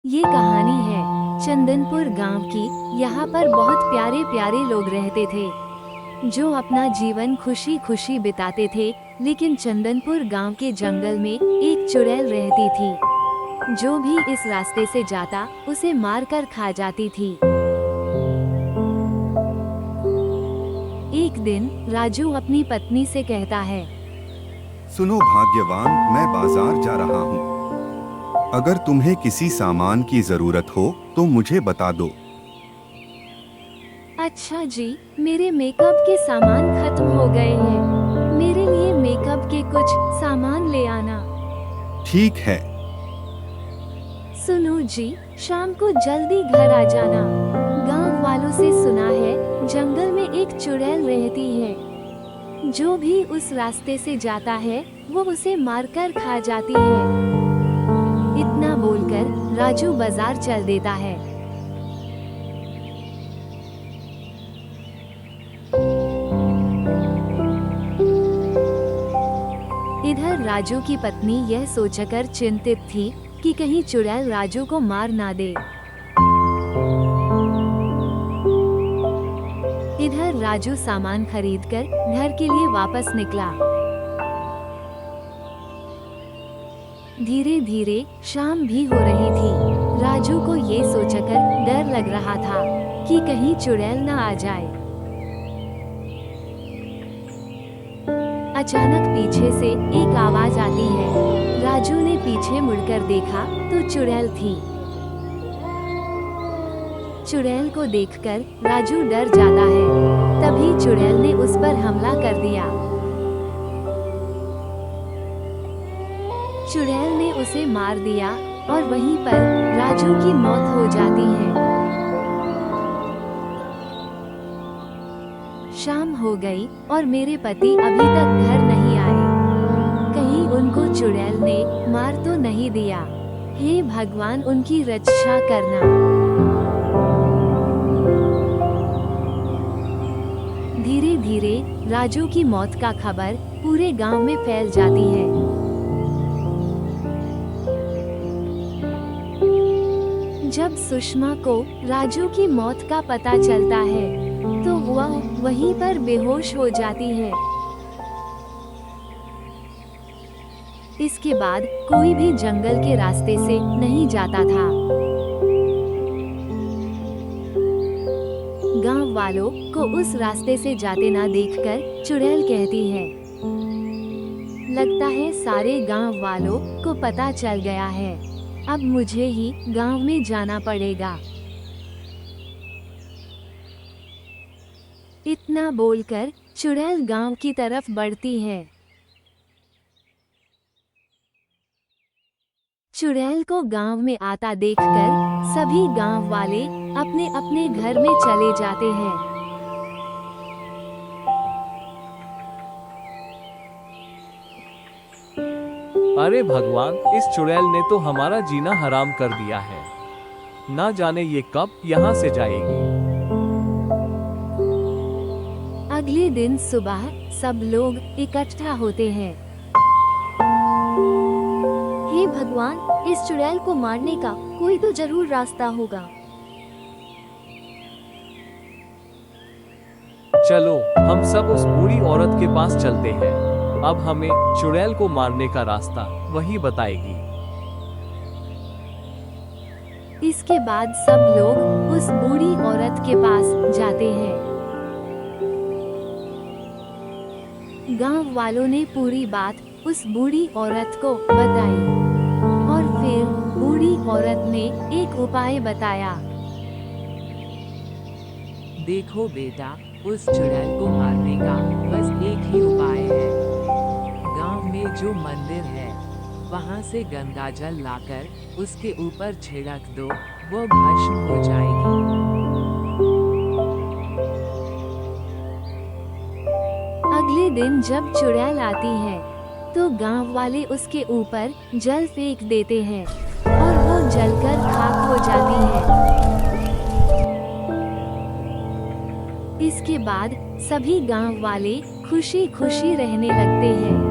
ये कहानी है चंदनपुर गांव की। यहाँ पर बहुत प्यारे प्यारे लोग रहते थे जो अपना जीवन खुशी खुशी बिताते थे। लेकिन चंदनपुर गांव के जंगल में एक चुड़ैल रहती थी जो भी इस रास्ते से जाता उसे मार कर खा जाती थी। एक दिन राजू अपनी पत्नी से कहता है, सुनो भाग्यवान, मैं बाजार जा रहा हूँ। अगर तुम्हें किसी सामान की जरूरत हो तो मुझे बता दो। अच्छा जी, मेरे मेकअप के सामान खत्म हो गए हैं। मेरे लिए मेकअप के कुछ सामान ले आना। ठीक है। सुनो जी, शाम को जल्दी घर आ जाना। गांव वालों से सुना है जंगल में एक चुड़ैल रहती है। जो भी उस रास्ते से जाता है वो उसे मारकर खा जाती है। इतना बोलकर राजू बाजार चल देता है। इधर राजू की पत्नी यह सोचकर चिंतित थी कि कहीं चुड़ैल राजू को मार ना दे। इधर राजू सामान खरीदकर घर के लिए वापस निकला। धीरे धीरे शाम भी हो रही थी। राजू को ये सोचकर डर लग रहा था कि कहीं चुड़ैल न आ जाए। अचानक पीछे से एक आवाज आती है। राजू ने पीछे मुड़कर देखा तो चुड़ैल थी। चुड़ैल को देखकर राजू डर जाता है। तभी चुड़ैल ने उस पर हमला कर दिया। चुड़ैल ने उसे मार दिया और वहीं पर राजू की मौत हो जाती है। शाम हो गई और मेरे पति अभी तक घर नहीं आए। कहीं उनको चुड़ैल ने मार तो नहीं दिया। हे भगवान, उनकी रक्षा करना। धीरे धीरे राजू की मौत का खबर पूरे गांव में फैल जाती है। जब सुषमा को राजू की मौत का पता चलता है तो वह वहीं पर बेहोश हो जाती है। इसके बाद कोई भी जंगल के रास्ते से नहीं जाता था। गांव वालों को उस रास्ते से जाते ना देखकर चुड़ैल कहती है, लगता है सारे गांव वालों को पता चल गया है। अब मुझे ही गांव में जाना पड़ेगा। इतना बोलकर चुड़ैल गांव की तरफ बढ़ती है। चुड़ैल को गांव में आता देखकर सभी गांव वाले अपने अपने घर में चले जाते हैं। अरे भगवान, इस चुड़ैल ने तो हमारा जीना हराम कर दिया है। ना जाने ये कब यहाँ से जाएगी। अगले दिन सुबह सब लोग इकट्ठा होते हैं। हे भगवान, इस चुड़ैल को मारने का कोई तो जरूर रास्ता होगा। चलो हम सब उस बूढ़ी औरत के पास चलते हैं। अब हमें चुड़ैल को मारने का रास्ता वही बताएगी। इसके बाद सब लोग उस बूढ़ी औरत के पास जाते हैं। गांव वालों ने पूरी बात उस बूढ़ी औरत को बताई और फिर बूढ़ी औरत ने एक उपाय बताया। देखो बेटा, उस चुड़ैल को मारने का बस एक ही उपाय है। गांव में जो मंदिर है वहां से गंगा जल लाकर उसके ऊपर छिड़क दो, वो भस्म हो जाएगी। अगले दिन जब चुड़ैल आती है तो गांव वाले उसके ऊपर जल फेंक देते हैं और वो जलकर खाक हो जाती है। इसके बाद सभी गांव वाले खुशी खुशी रहने लगते हैं।